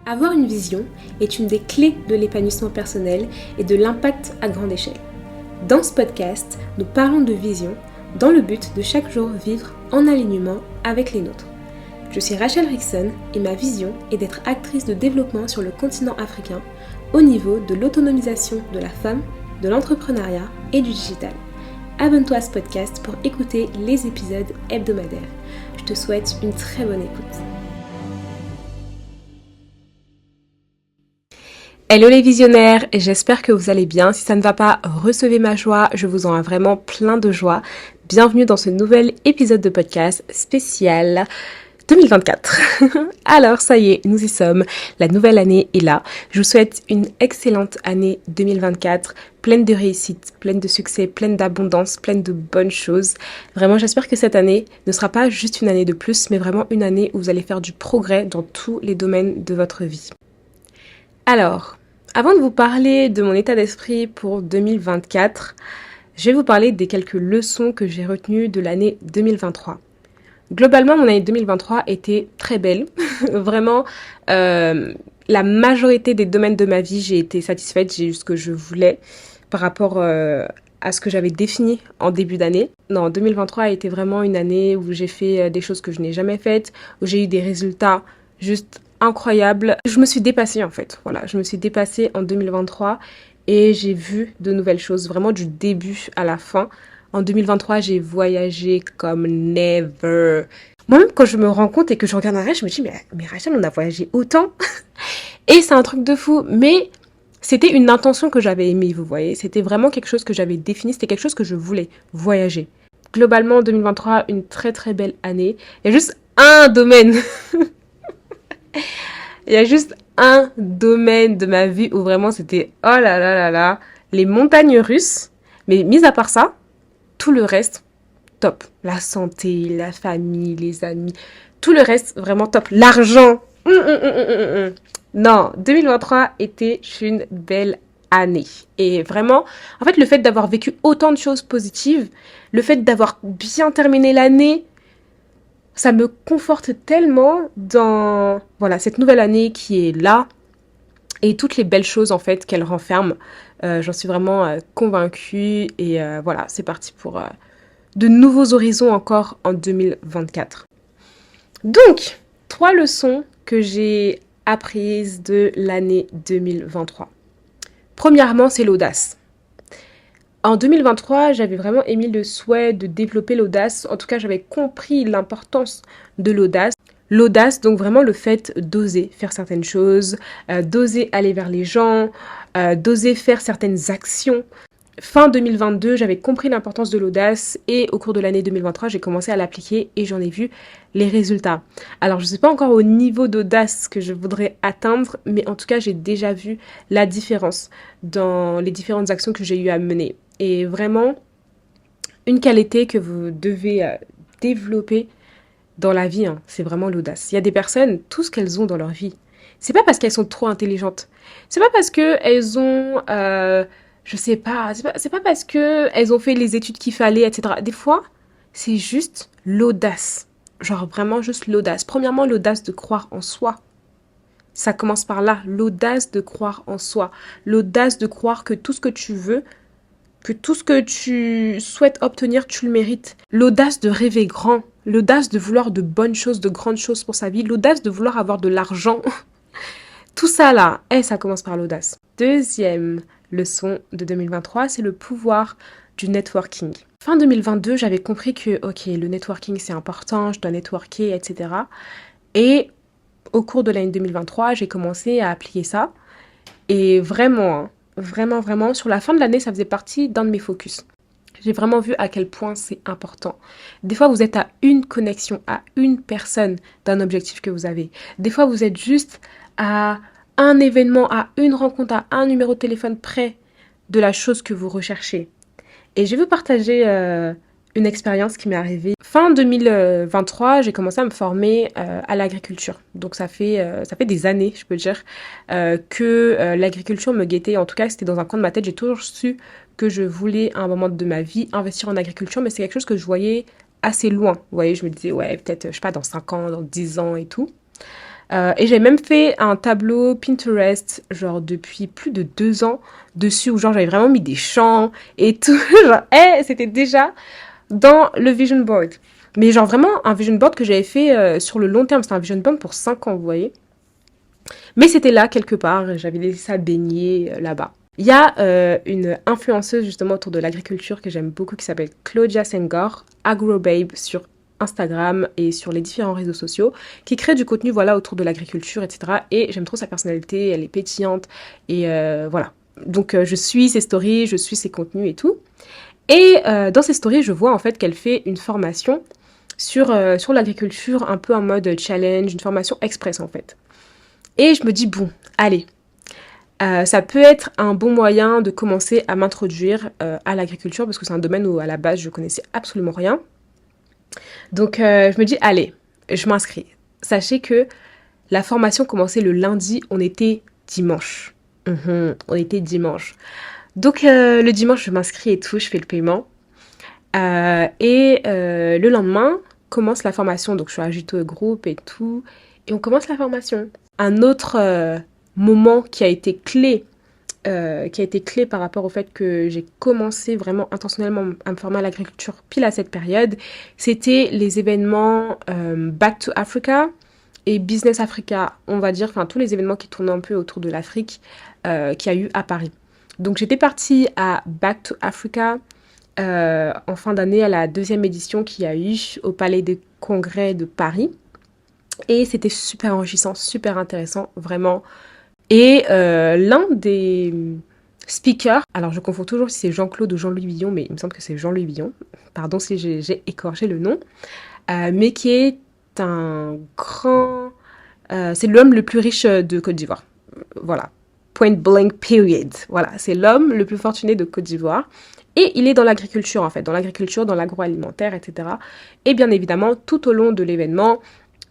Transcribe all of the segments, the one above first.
Avoir une vision est une des clés de l'épanouissement personnel et de l'impact à grande échelle. Dans ce podcast, nous parlons de vision dans le but de chaque jour vivre en alignement avec les nôtres. Je suis Rachel Rickson et ma vision est d'être actrice de développement sur le continent africain au niveau de l'autonomisation de la femme, de l'entrepreneuriat et du digital. Abonne-toi à ce podcast pour écouter les épisodes hebdomadaires. Je te souhaite une très bonne écoute. Hello les visionnaires, j'espère que vous allez bien. Si ça ne va pas, recevez ma joie, je vous en ai vraiment plein de joie. Bienvenue dans ce nouvel épisode de podcast spécial 2024. Alors ça y est, nous y sommes, la nouvelle année est là. Je vous souhaite une excellente année 2024, pleine de réussite, pleine de succès, pleine d'abondance, pleine de bonnes choses. Vraiment, j'espère que cette année ne sera pas juste une année de plus, mais vraiment une année où vous allez faire du progrès dans tous les domaines de votre vie. Alors, avant de vous parler de mon état d'esprit pour 2024, je vais vous parler des quelques leçons que j'ai retenues de l'année 2023. Globalement, mon année 2023 était très belle. Vraiment, la majorité des domaines de ma vie, j'ai été satisfaite, j'ai eu ce que je voulais par rapport à ce que j'avais défini en début d'année. Non, 2023 a été vraiment une année où j'ai fait des choses que je n'ai jamais faites, où j'ai eu des résultats juste incroyables. Je me suis dépassée en fait. Voilà, je me suis dépassée en 2023 et j'ai vu de nouvelles choses, vraiment du début à la fin. En 2023, j'ai voyagé comme never. Moi-même, quand je me rends compte et que je regarde en arrière, je me dis, mais Rachel, on a voyagé autant. Et c'est un truc de fou. Mais c'était une intention que j'avais aimée, vous voyez. C'était vraiment quelque chose que j'avais défini. C'était quelque chose que je voulais, voyager. Globalement, 2023, une très très belle année. Il y a juste un domaine. Il y a juste un domaine de ma vie où vraiment c'était, oh là là là là, les montagnes russes. Mais mis à part ça, tout le reste, top. La santé, la famille, les amis, tout le reste, vraiment top. L'argent. Non, 2023 était une belle année. Et vraiment, en fait, le fait d'avoir vécu autant de choses positives, le fait d'avoir bien terminé l'année, ça me conforte tellement dans cette nouvelle année qui est là et toutes les belles choses en fait qu'elle renferme. J'en suis vraiment convaincue et voilà, c'est parti pour de nouveaux horizons encore en 2024. Donc, 3 leçons que j'ai apprises de l'année 2023. Premièrement, c'est l'audace. En 2023, j'avais vraiment émis le souhait de développer l'audace. En tout cas, j'avais compris l'importance de l'audace. L'audace, donc vraiment le fait d'oser faire certaines choses, d'oser aller vers les gens, d'oser faire certaines actions. Fin 2022, j'avais compris l'importance de l'audace et au cours de l'année 2023, j'ai commencé à l'appliquer et j'en ai vu les résultats. Alors, je ne sais pas encore au niveau d'audace que je voudrais atteindre, mais en tout cas, j'ai déjà vu la différence dans les différentes actions que j'ai eu à mener. Et vraiment, une qualité que vous devez développer dans la vie, c'est vraiment l'audace. Il y a des personnes, tout ce qu'elles ont dans leur vie, c'est pas parce qu'elles sont trop intelligentes. C'est pas parce qu'elles ont, je sais pas, c'est pas parce qu'elles ont fait les études qu'il fallait, etc. Des fois, c'est juste l'audace. Genre vraiment juste l'audace. Premièrement, l'audace de croire en soi. Ça commence par là, l'audace de croire en soi. L'audace de croire que tout ce que tu veux, que tout ce que tu souhaites obtenir, tu le mérites. L'audace de rêver grand, l'audace de vouloir de bonnes choses, de grandes choses pour sa vie, l'audace de vouloir avoir de l'argent. Tout ça là, ça commence par l'audace. Deuxième leçon de 2023, c'est le pouvoir du networking. Fin 2022, j'avais compris que, le networking c'est important, je dois networker, etc. Et au cours de l'année 2023, j'ai commencé à appliquer ça. Et vraiment, sur la fin de l'année, ça faisait partie d'un de mes focus. J'ai vraiment vu à quel point c'est important. Des fois, vous êtes à une connexion, à une personne d'un objectif que vous avez. Des fois, vous êtes juste à un événement, à une rencontre, à un numéro de téléphone près de la chose que vous recherchez. Et je vais vous partager une expérience qui m'est arrivée. Fin 2023, j'ai commencé à me former à l'agriculture. Donc ça fait des années, je peux dire, que l'agriculture me guettait. En tout cas, c'était dans un coin de ma tête. J'ai toujours su que je voulais, à un moment de ma vie, investir en agriculture. Mais c'est quelque chose que je voyais assez loin. Vous voyez, je me disais, ouais, peut-être, je sais pas, dans 5 ans, dans 10 ans et tout. Et j'ai même fait un tableau Pinterest, genre depuis plus de 2 ans dessus, où genre j'avais vraiment mis des chants et tout. Genre, c'était déjà dans le vision board. Mais genre vraiment un vision board que j'avais fait sur le long terme. C'était un vision board pour 5 ans, vous voyez. Mais c'était là quelque part, j'avais laissé ça baigner là-bas. Il y a une influenceuse justement autour de l'agriculture que j'aime beaucoup qui s'appelle Claudia Senghor, AgroBabe sur Instagram et sur les différents réseaux sociaux, qui crée du contenu voilà autour de l'agriculture, etc. Et j'aime trop sa personnalité, elle est pétillante et voilà. Donc je suis ses stories, je suis ses contenus et tout. Et dans ses stories, je vois en fait qu'elle fait une formation sur l'agriculture, un peu en mode challenge, une formation express en fait. Et je me dis, bon, allez, ça peut être un bon moyen de commencer à m'introduire à l'agriculture parce que c'est un domaine où à la base je connaissais absolument rien. Donc je me dis, allez, je m'inscris. Sachez que la formation commençait le lundi, on était dimanche. On était dimanche. Donc le dimanche, je m'inscris et tout, je fais le paiement. Le lendemain, commence la formation. Donc je suis ajoutée au groupe et tout. Et on commence la formation. Un autre moment qui a été clé par rapport au fait que j'ai commencé vraiment intentionnellement à me former à l'agriculture pile à cette période, c'était les événements Back to Africa et Business Africa, on va dire, enfin tous les événements qui tournaient un peu autour de l'Afrique qu'il y a eu à Paris. Donc j'étais partie à Back to Africa en fin d'année à la 2e édition qu'il y a eu au Palais des Congrès de Paris. Et c'était super enrichissant, super intéressant, vraiment. Et l'un des speakers, alors je confonds toujours si c'est Jean-Claude ou Jean-Louis Billon, mais il me semble que c'est Jean-Louis Billon, pardon si j'ai écorché le nom, mais qui est un grand... c'est l'homme le plus riche de Côte d'Ivoire. Voilà. Point blank period. Voilà, c'est l'homme le plus fortuné de Côte d'Ivoire. Et il est dans l'agriculture, en fait, dans l'agriculture, dans l'agroalimentaire, etc. Et bien évidemment, tout au long de l'événement,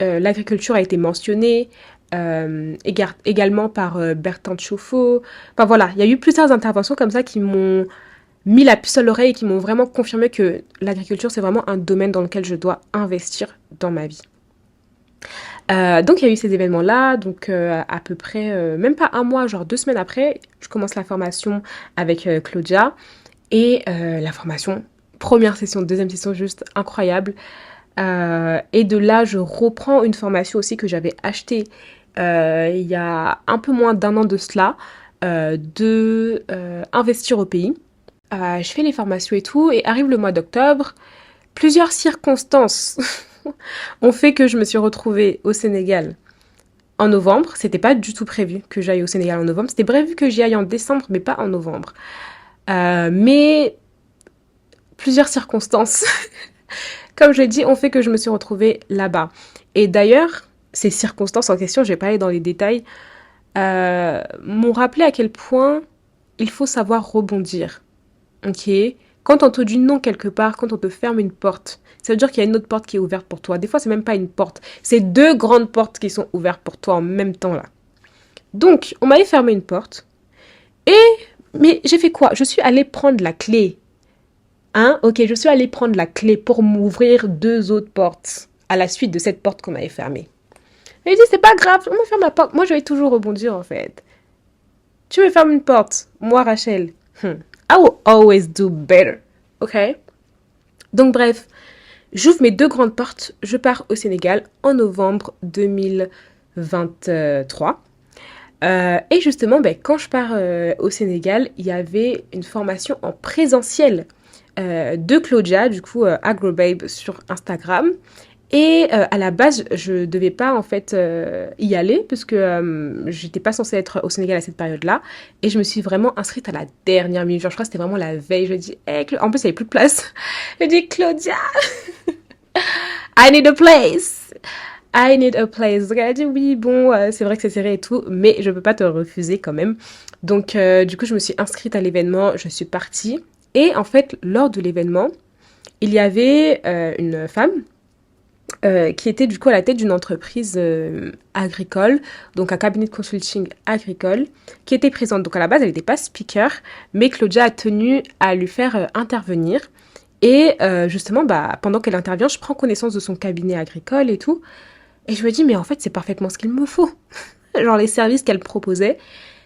l'agriculture a été mentionnée, également par Bertrand Chauffour. Enfin voilà, il y a eu plusieurs interventions comme ça qui m'ont mis la puce à l'oreille et qui m'ont vraiment confirmé que l'agriculture, c'est vraiment un domaine dans lequel je dois investir dans ma vie. Donc il y a eu ces événements-là, donc à peu près, même pas un mois, genre 2 semaines après, je commence la formation avec Claudia. Et la formation, première session, deuxième session, juste incroyable. Et de là, je reprends une formation aussi que j'avais achetée il y a un peu moins d'1 an de cela, de investir au pays. Je fais les formations et tout, et arrive le mois d'octobre. Plusieurs circonstances ont fait que je me suis retrouvée au Sénégal en novembre. C'était pas du tout prévu que j'aille au Sénégal en novembre. C'était prévu que j'y aille en décembre, mais pas en novembre. Mais plusieurs circonstances, comme je l'ai dit, ont fait que je me suis retrouvée là-bas. Et d'ailleurs, ces circonstances en question, je vais pas aller dans les détails, m'ont rappelé à quel point il faut savoir rebondir. Ok? Quand on te dit non quelque part, quand on te ferme une porte, ça veut dire qu'il y a une autre porte qui est ouverte pour toi. Des fois, c'est même pas une porte, c'est 2 grandes portes qui sont ouvertes pour toi en même temps là. Donc, on m'avait fermé une porte. Mais j'ai fait quoi? Je suis allée prendre la clé. Hein? Ok, je suis allée prendre la clé pour m'ouvrir 2 autres portes à la suite de cette porte qu'on m'avait fermée. Et il dit, c'est pas grave, on me ferme la porte. Moi, je vais toujours rebondir en fait. Tu me fermes une porte, moi, Rachel. I will always do better. Ok? Donc, bref, j'ouvre mes 2 grandes portes. Je pars au Sénégal en novembre 2023. Et justement, quand je pars au Sénégal, il y avait une formation en présentiel de Claudia, du coup AgroBabe sur Instagram. Et à la base, je devais pas en fait y aller parce que j'étais pas censée être au Sénégal à cette période-là. Et je me suis vraiment inscrite à la dernière minute. Genre, je crois que c'était vraiment la veille. Je dis, hey, en plus, il n'y avait plus de place. Je dis, Claudia, I need a place. I need a place. Donc elle a dit oui, bon, c'est vrai que c'est serré et tout, mais je peux pas te refuser quand même. Donc du coup, je me suis inscrite à l'événement, je suis partie. Et en fait, lors de l'événement, il y avait une femme qui était du coup à la tête d'une entreprise agricole, donc un cabinet de consulting agricole, qui était présente. Donc à la base, elle n'était pas speaker, mais Claudia a tenu à lui faire intervenir. Et justement, pendant qu'elle intervient, je prends connaissance de son cabinet agricole et tout. Et je me dis, mais en fait, c'est parfaitement ce qu'il me faut. Genre, les services qu'elle proposait,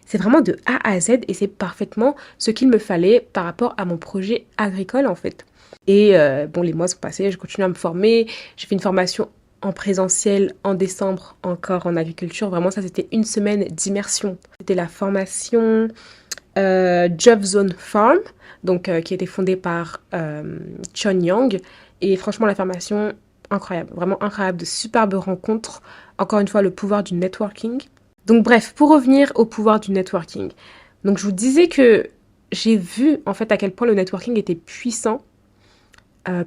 c'est vraiment de A à Z et c'est parfaitement ce qu'il me fallait par rapport à mon projet agricole, en fait. Et bon, les mois sont passés, je continue à me former. J'ai fait une formation en présentiel en décembre, encore en agriculture. Vraiment, ça, c'était une semaine d'immersion. C'était la formation Job Zone Farm, donc qui a été fondée par Chon Young. Et franchement, la formation, incroyable, vraiment incroyable, de superbes rencontres. Encore une fois, le pouvoir du networking. Donc bref, pour revenir au pouvoir du networking. Donc je vous disais que j'ai vu en fait à quel point le networking était puissant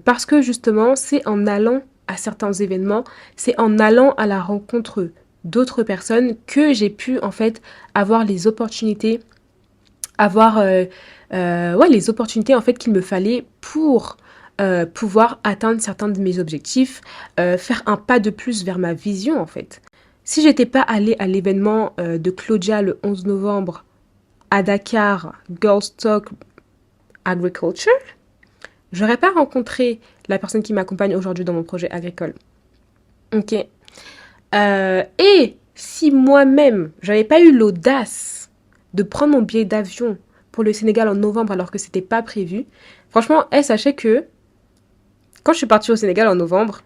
parce que justement, c'est en allant à certains événements, c'est en allant à la rencontre d'autres personnes que j'ai pu en fait avoir les opportunités, avoir ouais, les opportunités en fait qu'il me fallait pour pouvoir atteindre certains de mes objectifs, faire un pas de plus vers ma vision en fait. Si j'étais pas allée à l'événement de Claudia le 11 novembre à Dakar, Girls Talk Agriculture, j'aurais pas rencontré la personne qui m'accompagne aujourd'hui dans mon projet agricole. Ok. Et si moi-même, j'avais pas eu l'audace de prendre mon billet d'avion pour le Sénégal en novembre alors que c'était pas prévu, franchement, sachez que quand je suis partie au Sénégal en novembre,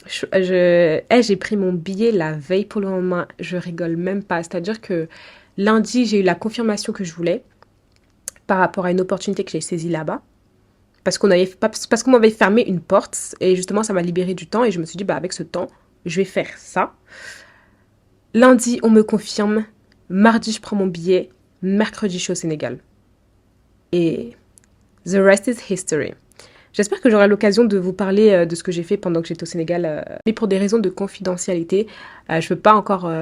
j'ai pris mon billet la veille pour le lendemain. Je rigole même pas. C'est-à-dire que lundi, j'ai eu la confirmation que je voulais par rapport à une opportunité que j'ai saisie là-bas. Parce qu'on m'avait fermé une porte et justement, ça m'a libéré du temps et je me suis dit, bah, avec ce temps, je vais faire ça. Lundi, on me confirme. Mardi, je prends mon billet. Mercredi, je suis au Sénégal. Et the rest is history. J'espère que j'aurai l'occasion de vous parler de ce que j'ai fait pendant que j'étais au Sénégal. Mais pour des raisons de confidentialité, je ne peux pas encore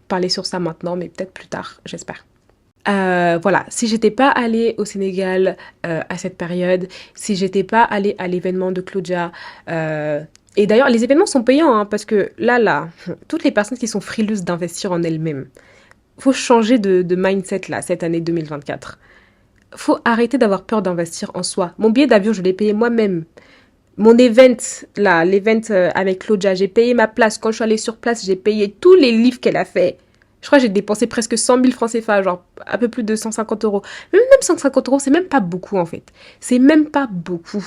parler sur ça maintenant, mais peut-être plus tard, j'espère. Voilà, si j'étais pas allée au Sénégal à cette période, si j'étais pas allée à l'événement de Claudia, et d'ailleurs les événements sont payants, hein, parce que là, toutes les personnes qui sont frileuses d'investir en elles-mêmes, faut changer de mindset là, cette année 2024. Faut arrêter d'avoir peur d'investir en soi. Mon billet d'avion, je l'ai payé moi-même. Mon event, là, l'event avec Claudia, j'ai payé ma place. Quand je suis allée sur place, j'ai payé tous les livres qu'elle a fait. Je crois que j'ai dépensé presque 100 000 francs CFA, genre un peu plus de 150 euros. Même 150 euros, c'est même pas beaucoup en fait. C'est même pas beaucoup.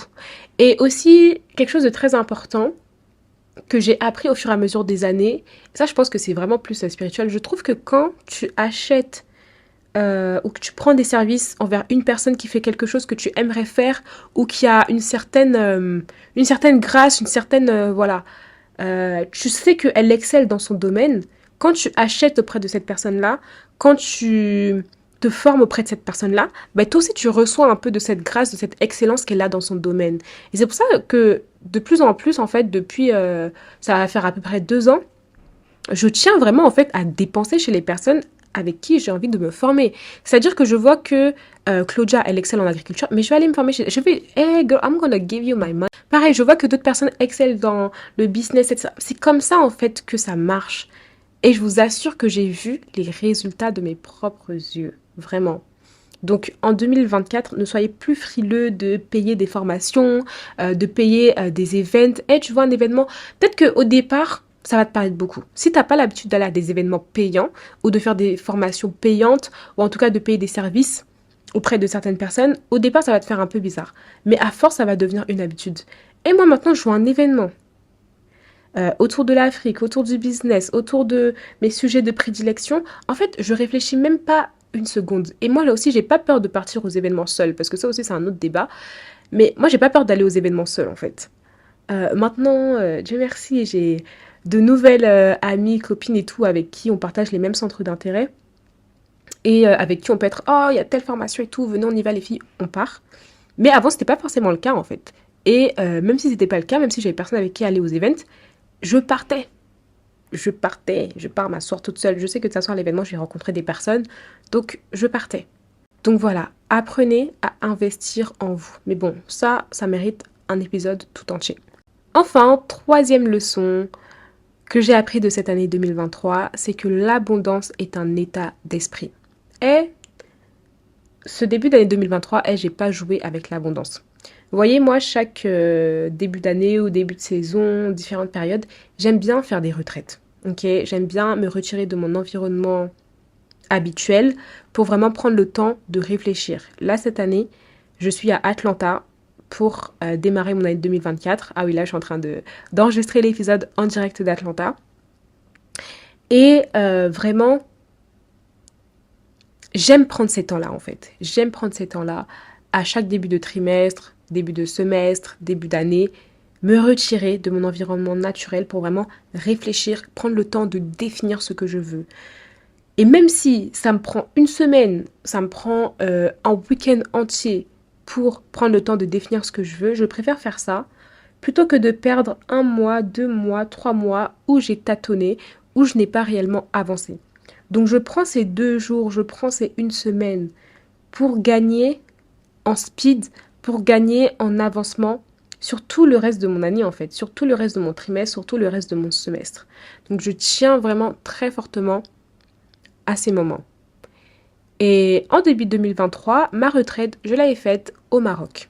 Et aussi, quelque chose de très important que j'ai appris au fur et à mesure des années, ça je pense que c'est vraiment plus spirituel. Je trouve que quand tu achètes ou que tu prends des services envers une personne qui fait quelque chose que tu aimerais faire ou qui a une certaine grâce, une certaine voilà, tu sais qu'elle excelle dans son domaine. Quand tu achètes auprès de cette personne-là, quand tu te formes auprès de cette personne-là, bah, toi aussi tu reçois un peu de cette grâce, de cette excellence qu'elle a dans son domaine. Et c'est pour ça que de plus en plus, en fait, depuis, ça va faire à peu près 2 ans, je tiens vraiment en fait à dépenser chez les personnes avec qui j'ai envie de me former. C'est-à-dire que je vois que Claudia, elle excelle en agriculture, mais je vais aller me former chez... Je vais... Hey girl, I'm gonna give you my money. Pareil, je vois que d'autres personnes excellent dans le business, etc. C'est comme ça, en fait, que ça marche. Et je vous assure que j'ai vu les résultats de mes propres yeux. Vraiment. Donc, en 2024, ne soyez plus frileux de payer des formations, de payer des events. Et tu vois un événement, peut-être qu'au départ, ça va te paraître beaucoup. Si tu n'as pas l'habitude d'aller à des événements payants ou de faire des formations payantes ou en tout cas de payer des services auprès de certaines personnes, au départ, ça va te faire un peu bizarre. Mais à force, ça va devenir une habitude. Et moi, maintenant, je vois un événement autour de l'Afrique, autour du business, autour de mes sujets de prédilection. En fait, je réfléchis même pas une seconde. Et moi, là aussi, j'ai pas peur de partir aux événements seuls, parce que ça aussi, c'est un autre débat. Mais moi, j'ai pas peur d'aller aux événements seuls, en fait. Maintenant, Dieu merci, j'ai de nouvelles amies, copines et tout, avec qui on partage les mêmes centres d'intérêt. Et avec qui on peut être, oh, il y a telle formation et tout, venez, on y va les filles, on part. Mais avant, c'était pas forcément le cas, en fait. Et même si c'était pas le cas, même si j'avais personne avec qui aller aux events, je partais. Je pars m'asseoir toute seule. Je sais que de toute façon, à l'événement, je vais rencontrer des personnes. Donc, je partais. Donc voilà, apprenez à investir en vous. Mais bon, ça mérite un épisode tout entier. Enfin, troisième leçon que j'ai appris de cette année 2023, c'est que l'abondance est un état d'esprit. Et ce début d'année 2023, j'ai pas joué avec l'abondance. Vous voyez, moi, chaque début d'année ou début de saison, différentes périodes, j'aime bien faire des retraites. Ok, j'aime bien me retirer de mon environnement habituel pour vraiment prendre le temps de réfléchir. Là, cette année, je suis à Atlanta pour démarrer mon année 2024. Ah oui, là, je suis en train d'enregistrer l'épisode en direct d'Atlanta. Et vraiment, j'aime prendre ces temps-là, en fait. J'aime prendre ces temps-là à chaque début de trimestre, début de semestre, début d'année, me retirer de mon environnement naturel pour vraiment réfléchir, prendre le temps de définir ce que je veux. Et même si ça me prend une semaine, ça me prend un week-end entier pour prendre le temps de définir ce que je veux, je préfère faire ça plutôt que de perdre 1 mois, 2 mois, 3 mois où j'ai tâtonné, où je n'ai pas réellement avancé. Donc je prends ces 2 jours, je prends ces une semaine pour gagner en speed, pour gagner en avancement sur tout le reste de mon année en fait, sur tout le reste de mon trimestre, sur tout le reste de mon semestre. Donc je tiens vraiment très fortement à ces moments. Et en début 2023, ma retraite, je l'avais faite au Maroc.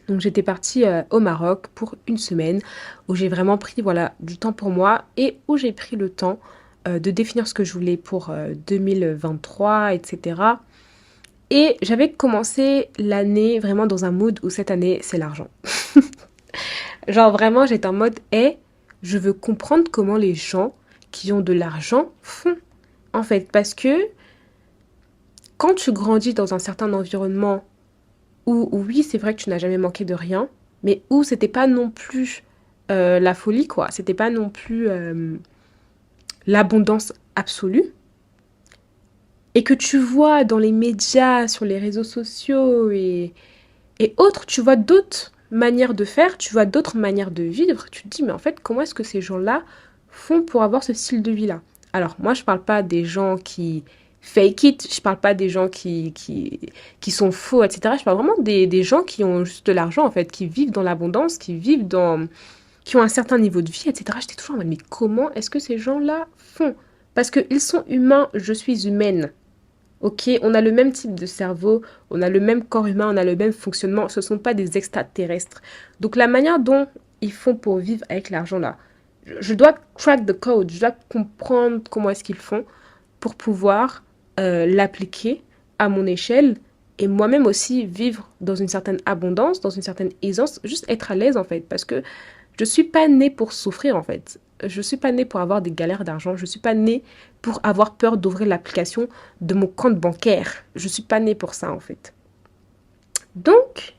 Donc j'étais partie au Maroc pour une semaine où j'ai vraiment pris du temps pour moi et où j'ai pris le temps de définir ce que je voulais pour 2023, etc. Et j'avais commencé l'année vraiment dans un mood où cette année, c'est l'argent. Genre vraiment, j'étais en mode, je veux comprendre comment les gens qui ont de l'argent font. En fait, parce que quand tu grandis dans un certain environnement où, oui, c'est vrai que tu n'as jamais manqué de rien, mais où c'était pas non plus la folie, quoi. C'était pas non plus l'abondance absolue. Et que tu vois dans les médias, sur les réseaux sociaux et autres, tu vois d'autres manières de faire, tu vois d'autres manières de vivre. Tu te dis, mais en fait, comment est-ce que ces gens-là font pour avoir ce style de vie-là? Alors, moi, je parle pas des gens qui fake it, je parle pas des gens qui sont faux, etc. Je parle vraiment des gens qui ont juste de l'argent, en fait, qui vivent dans l'abondance, qui ont un certain niveau de vie, etc. J'étais toujours en mode, mais comment est-ce que ces gens-là font? Parce qu'ils sont humains, je suis humaine. Ok, on a le même type de cerveau, on a le même corps humain, on a le même fonctionnement. Ce ne sont pas des extraterrestres. Donc la manière dont ils font pour vivre avec l'argent là, je dois crack the code, je dois comprendre comment est-ce qu'ils font pour pouvoir l'appliquer à mon échelle et moi-même aussi vivre dans une certaine abondance, dans une certaine aisance, juste être à l'aise en fait, parce que je suis pas née pour souffrir en fait. Je suis pas née pour avoir des galères d'argent. Je suis pas née pour avoir peur d'ouvrir l'application de mon compte bancaire. Je suis pas née pour ça en fait. Donc,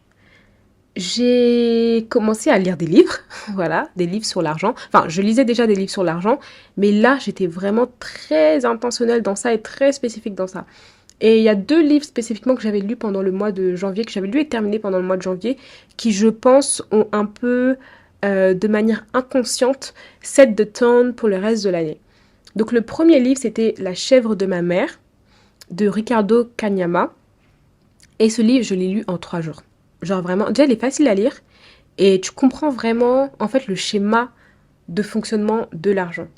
j'ai commencé à lire des livres, voilà, des livres sur l'argent. Enfin, je lisais déjà des livres sur l'argent, mais là, j'étais vraiment très intentionnelle dans ça et très spécifique dans ça. Et il y a 2 livres spécifiquement que j'avais lus pendant le mois de janvier, que j'avais lus et terminés pendant le mois de janvier, qui, je pense, ont un peu, de manière inconsciente, set the tone pour le reste de l'année. Donc le premier livre, c'était La chèvre de ma mère, de Ricardo Kanyama. Et ce livre, je l'ai lu en 3 jours. Genre vraiment, déjà, il est facile à lire et tu comprends vraiment, en fait, le schéma de fonctionnement de l'argent.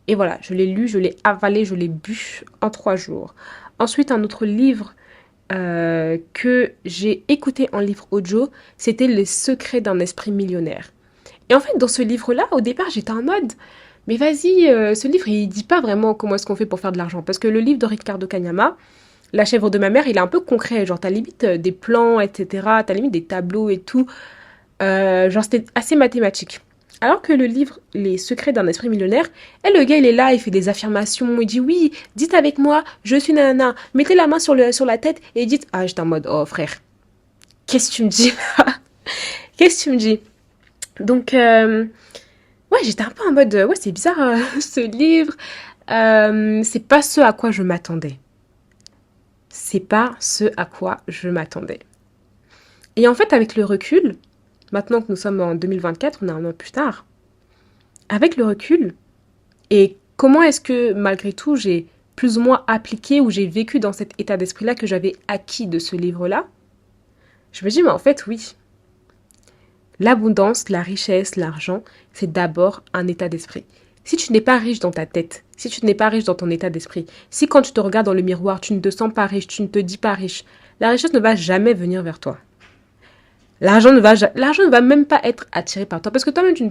Et voilà, je l'ai lu, je l'ai avalé, je l'ai bu en 3 jours. Ensuite, un autre livre que j'ai écouté en livre audio, c'était Les secrets d'un esprit millionnaire. Et en fait, dans ce livre-là, au départ, j'étais en mode, mais vas-y, ce livre, il dit pas vraiment comment est-ce qu'on fait pour faire de l'argent. Parce que le livre de Ricardo Kanyama, La chèvre de ma mère, il est un peu concret. Genre, t'as limite des plans, etc. T'as limite des tableaux et tout. Genre, c'était assez mathématique. Alors que le livre Les secrets d'un esprit millionnaire, et le gars, il est là, il fait des affirmations, il dit oui, dites avec moi, je suis nanana, mettez la main sur la tête et dites, ah, j'étais en mode, oh frère, qu'est-ce que tu me dis là? Qu'est-ce que tu me dis? Donc, ouais, j'étais un peu en mode, ouais, c'est bizarre ce livre. C'est pas ce à quoi je m'attendais. C'est pas ce à quoi je m'attendais. Et en fait, avec le recul, maintenant que nous sommes en 2024, on est un an plus tard, avec le recul, et comment est-ce que malgré tout j'ai plus ou moins appliqué ou j'ai vécu dans cet état d'esprit-là que j'avais acquis de ce livre-là, je me dis, mais en fait, oui, l'abondance, la richesse, l'argent, c'est d'abord un état d'esprit. Si tu n'es pas riche dans ta tête, si tu n'es pas riche dans ton état d'esprit, si quand tu te regardes dans le miroir, tu ne te sens pas riche, tu ne te dis pas riche, la richesse ne va jamais venir vers toi. L'argent ne va même pas être attiré par toi parce que toi-même, tu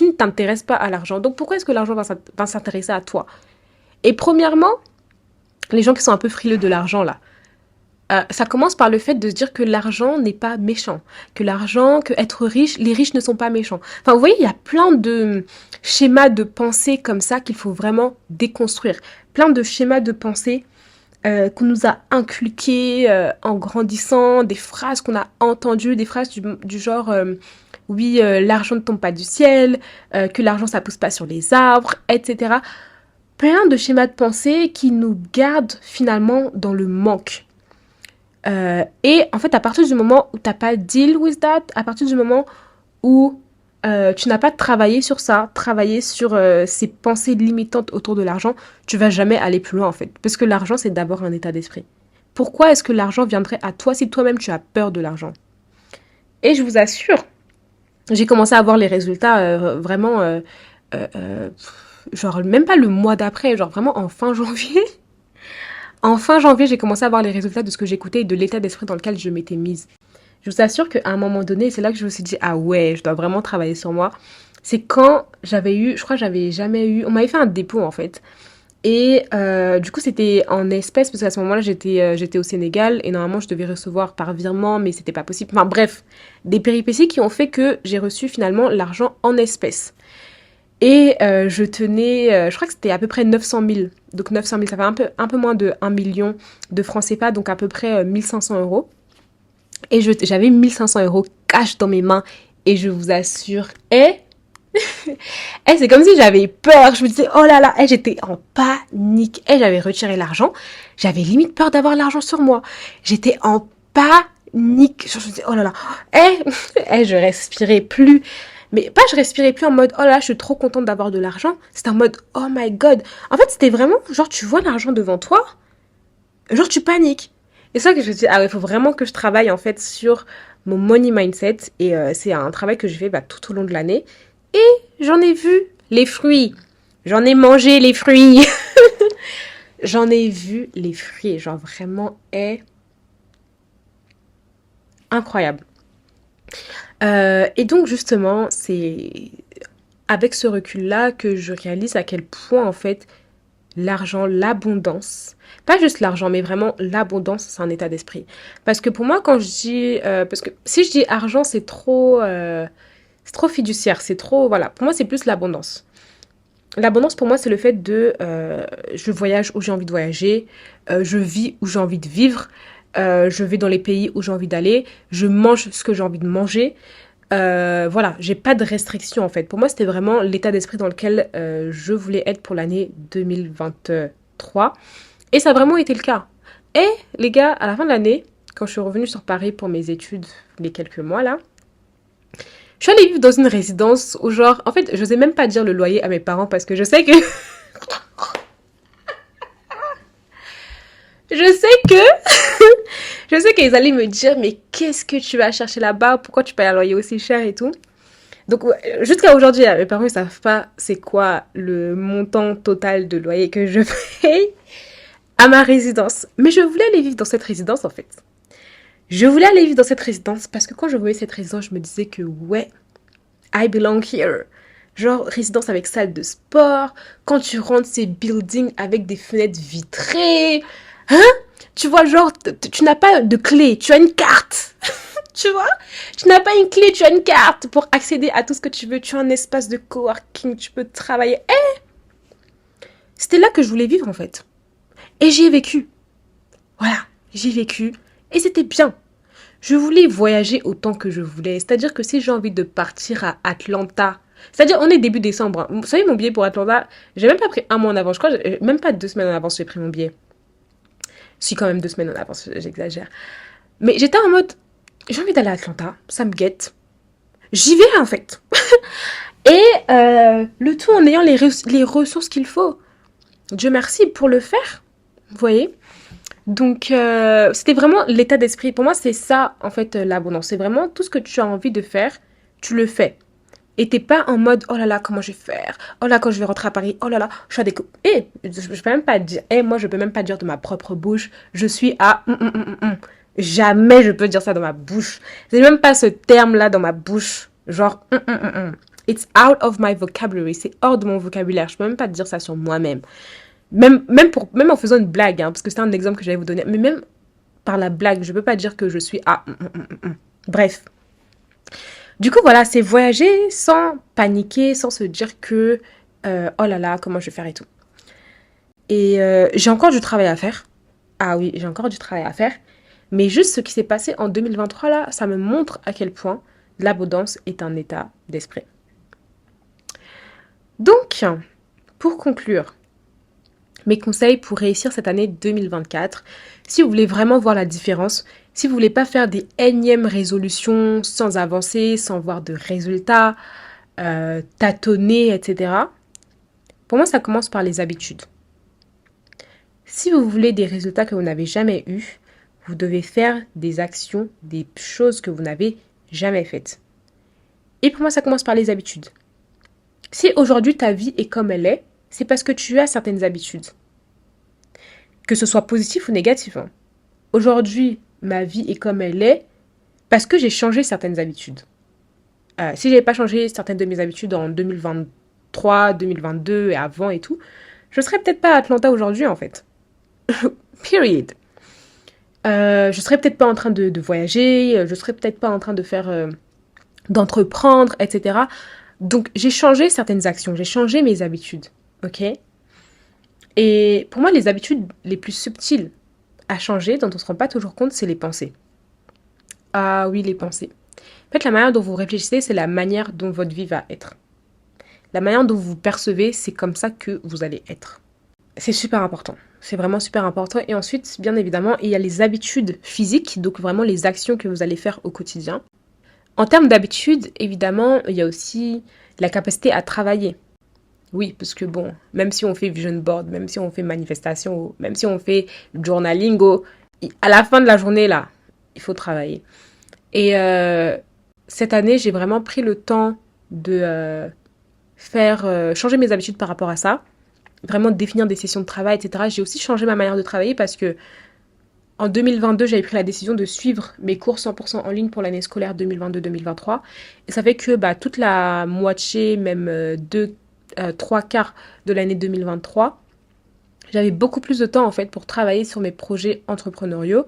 ne t'intéresses pas à l'argent. Donc, pourquoi est-ce que l'argent va s'intéresser à toi? Et premièrement, les gens qui sont un peu frileux de l'argent, là, ça commence par le fait de se dire que l'argent n'est pas méchant, que être riche, les riches ne sont pas méchants. Enfin, vous voyez, il y a plein de schémas de pensée comme ça qu'il faut vraiment déconstruire. Plein de schémas de pensée qu'on nous a inculqués en grandissant, des phrases qu'on a entendues, des phrases du genre oui, l'argent ne tombe pas du ciel, que l'argent ça pousse pas sur les arbres, etc. Plein de schémas de pensée qui nous gardent finalement dans le manque. Et en fait, à partir du moment où tu n'as pas deal with that, à partir du moment où tu n'as pas travaillé sur ça, travaillé sur ces pensées limitantes autour de l'argent, tu vas jamais aller plus loin en fait. Parce que l'argent, c'est d'abord un état d'esprit. Pourquoi est-ce que l'argent viendrait à toi si toi-même tu as peur de l'argent? Et je vous assure, j'ai commencé à voir les résultats vraiment, genre même pas le mois d'après, genre vraiment en fin janvier. En fin janvier, j'ai commencé à voir les résultats de ce que j'écoutais et de l'état d'esprit dans lequel je m'étais mise. Je vous assure qu'à un moment donné, c'est là que je me suis dit, ah ouais, je dois vraiment travailler sur moi. C'est quand j'avais eu, je crois que j'avais jamais eu, on m'avait fait un dépôt en fait. Et du coup, c'était en espèces, parce qu'à ce moment-là, j'étais au Sénégal, et normalement, je devais recevoir par virement, mais c'était pas possible. Enfin bref, des péripéties qui ont fait que j'ai reçu finalement l'argent en espèces. Et je tenais, je crois que c'était à peu près 900 000. Donc 900 000, ça fait un peu moins de 1 million de francs CFA, donc à peu près 1500 euros. Et j'avais 1500 euros cash dans mes mains. Et je vous assure, c'est comme si j'avais peur. Je me disais, oh là là, j'étais en panique. J'avais retiré l'argent. J'avais limite peur d'avoir l'argent sur moi. J'étais en panique. Je me disais, oh là là, je respirais plus. Mais pas je respirais plus en mode, oh là, je suis trop contente d'avoir de l'argent. C'était en mode, oh my god. En fait, c'était vraiment, genre, tu vois l'argent devant toi, genre, tu paniques. Et c'est ça que je me dis, ah ouais, il faut vraiment que je travaille, en fait, sur mon money mindset. Et c'est un travail que j'ai fait tout au long de l'année. Et j'en ai vu les fruits. J'en ai mangé les fruits. J'en ai vu les fruits. Genre, vraiment, incroyable. Et donc justement, c'est avec ce recul-là que je réalise à quel point en fait l'argent, l'abondance, pas juste l'argent, mais vraiment l'abondance, c'est un état d'esprit. Parce que pour moi, quand je dis, parce que si je dis argent, c'est trop fiduciaire, c'est trop, voilà. Pour moi, c'est plus l'abondance. L'abondance pour moi, c'est le fait de, je voyage où j'ai envie de voyager, je vis où j'ai envie de vivre, je vais dans les pays où j'ai envie d'aller, je mange ce que j'ai envie de manger. Voilà, j'ai pas de restrictions en fait. Pour moi, c'était vraiment l'état d'esprit dans lequel je voulais être pour l'année 2023. Et ça a vraiment été le cas. Et les gars, à la fin de l'année, quand je suis revenue sur Paris pour mes études, les quelques mois là, je suis allée vivre dans une résidence où genre, en fait, je n'osais même pas dire le loyer à mes parents parce que je sais que, je sais que, je sais qu'ils allaient me dire, mais qu'est-ce que tu vas chercher là-bas? Pourquoi tu payes un loyer aussi cher et tout? Donc, jusqu'à aujourd'hui, mes parents ne savent pas c'est quoi le montant total de loyer que je paye à ma résidence. Mais je voulais aller vivre dans cette résidence, en fait. Je voulais aller vivre dans cette résidence parce que quand je voyais cette résidence, je me disais que ouais, I belong here. Genre résidence avec salle de sport, quand tu rentres ces buildings avec des fenêtres vitrées. Hein? Tu vois, genre, tu n'as pas de clé, tu as une carte. Tu vois? Tu n'as pas une clé, tu as une carte pour accéder à tout ce que tu veux. Tu as un espace de coworking, tu peux travailler. C'était là que je voulais vivre en fait. Et j'y ai vécu. Voilà, j'y ai vécu. Et c'était bien. Je voulais voyager autant que je voulais. C'est-à-dire que si j'ai envie de partir à Atlanta, c'est-à-dire on est début décembre. Hein. Vous savez, mon billet pour Atlanta, j'ai même pas pris un mois en avance. Je crois même pas 2 semaines en avance j'ai pris mon billet. Si quand même 2 semaines en avance, j'exagère. Mais j'étais en mode, j'ai envie d'aller à Atlanta, ça me guette. J'y vais en fait. Et le tout en ayant les ressources qu'il faut. Dieu merci pour le faire. Vous voyez? Donc, c'était vraiment l'état d'esprit. Pour moi, c'est ça, en fait, l'abondance. C'est vraiment tout ce que tu as envie de faire, tu le fais. Et t'es pas en mode, oh là là, comment je vais faire? Oh là, quand je vais rentrer à Paris, oh là là, je suis à des... je peux même pas dire, moi, je peux même pas dire de ma propre bouche, je suis à... Jamais je peux dire ça dans ma bouche. C'est même pas ce terme-là dans ma bouche. Genre, It's out of my vocabulary. C'est hors de mon vocabulaire. Je peux même pas dire ça sur moi-même. Même en faisant une blague, hein, parce que c'était un exemple que j'allais vous donner. Mais même par la blague, je peux pas dire que je suis... Bref. Du coup, voilà, c'est voyager sans paniquer, sans se dire que... oh là là, comment je vais faire et tout. Et j'ai encore du travail à faire. Ah oui, j'ai encore du travail à faire. Mais juste ce qui s'est passé en 2023, là, ça me montre à quel point l'abondance est un état d'esprit. Donc, pour conclure, mes conseils pour réussir cette année 2024, si vous voulez vraiment voir la différence, si vous voulez pas faire des énièmes résolutions sans avancer, sans voir de résultats, tâtonner, etc., pour moi, ça commence par les habitudes. Si vous voulez des résultats que vous n'avez jamais eus, vous devez faire des actions, des choses que vous n'avez jamais faites. Et pour moi, ça commence par les habitudes. Si aujourd'hui ta vie est comme elle est, c'est parce que tu as certaines habitudes. Que ce soit positif ou négatif. Hein. Aujourd'hui, ma vie est comme elle est parce que j'ai changé certaines habitudes. Si je n'avais pas changé certaines de mes habitudes en 2023, 2022 et avant et tout, je ne serais peut-être pas à Atlanta aujourd'hui en fait. Period. Je serais peut-être pas en train de voyager, je serais peut-être pas en train de faire, d'entreprendre, etc. Donc, j'ai changé certaines actions, j'ai changé mes habitudes, ok? Et pour moi, les habitudes les plus subtiles à changer, dont on ne se rend pas toujours compte, c'est les pensées. Ah oui, les pensées. En fait, la manière dont vous réfléchissez, c'est la manière dont votre vie va être. La manière dont vous vous percevez, c'est comme ça que vous allez être. C'est super important. C'est vraiment super important. Et ensuite, bien évidemment, il y a les habitudes physiques, donc vraiment les actions que vous allez faire au quotidien. En termes d'habitudes, évidemment, il y a aussi la capacité à travailler. Oui, parce que bon, même si on fait vision board, même si on fait manifestation, même si on fait journaling, à la fin de la journée, là, il faut travailler. Et cette année, j'ai vraiment pris le temps de changer mes habitudes par rapport à ça. Vraiment définir des sessions de travail, etc. J'ai aussi changé ma manière de travailler parce que en 2022, j'avais pris la décision de suivre mes cours 100% en ligne pour l'année scolaire 2022-2023. Et ça fait que toute la moitié, même 3/4 de l'année 2023, j'avais beaucoup plus de temps en fait pour travailler sur mes projets entrepreneuriaux.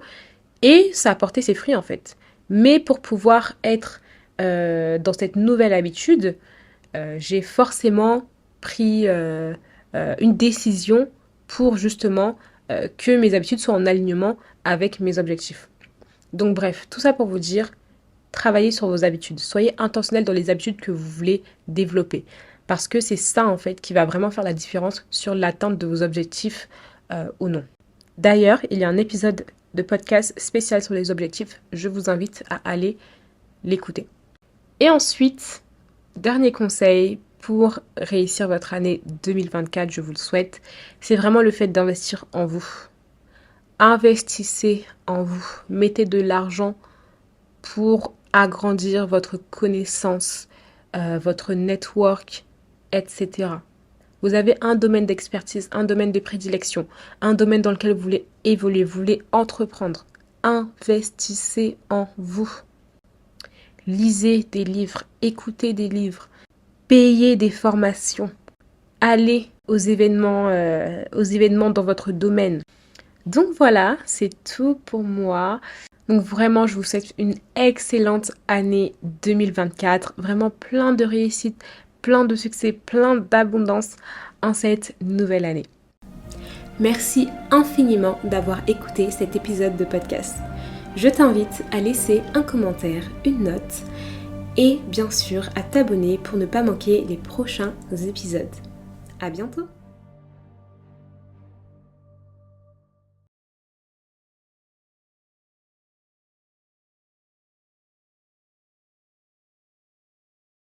Et ça a porté ses fruits en fait. Mais pour pouvoir être dans cette nouvelle habitude, j'ai forcément pris une décision pour justement que mes habitudes soient en alignement avec mes objectifs. Donc bref, tout ça pour vous dire, travaillez sur vos habitudes. Soyez intentionnel dans les habitudes que vous voulez développer. Parce que c'est ça en fait qui va vraiment faire la différence sur l'atteinte de vos objectifs ou non. D'ailleurs, il y a un épisode de podcast spécial sur les objectifs. Je vous invite à aller l'écouter. Et ensuite, dernier conseil pour réussir votre année 2024, je vous le souhaite, c'est vraiment le fait d'investir en vous. Investissez en vous. Mettez de l'argent pour agrandir votre connaissance, votre network, etc. Vous avez un domaine d'expertise, un domaine de prédilection, un domaine dans lequel vous voulez évoluer, vous voulez entreprendre. Investissez en vous. Lisez des livres, écoutez des livres, payez des formations, allez aux événements dans votre domaine. Donc voilà, c'est tout pour moi. Donc vraiment, je vous souhaite une excellente année 2024. Vraiment plein de réussite, plein de succès, plein d'abondance en cette nouvelle année. Merci infiniment d'avoir écouté cet épisode de podcast. Je t'invite à laisser un commentaire, une note et bien sûr à t'abonner pour ne pas manquer les prochains épisodes. À bientôt!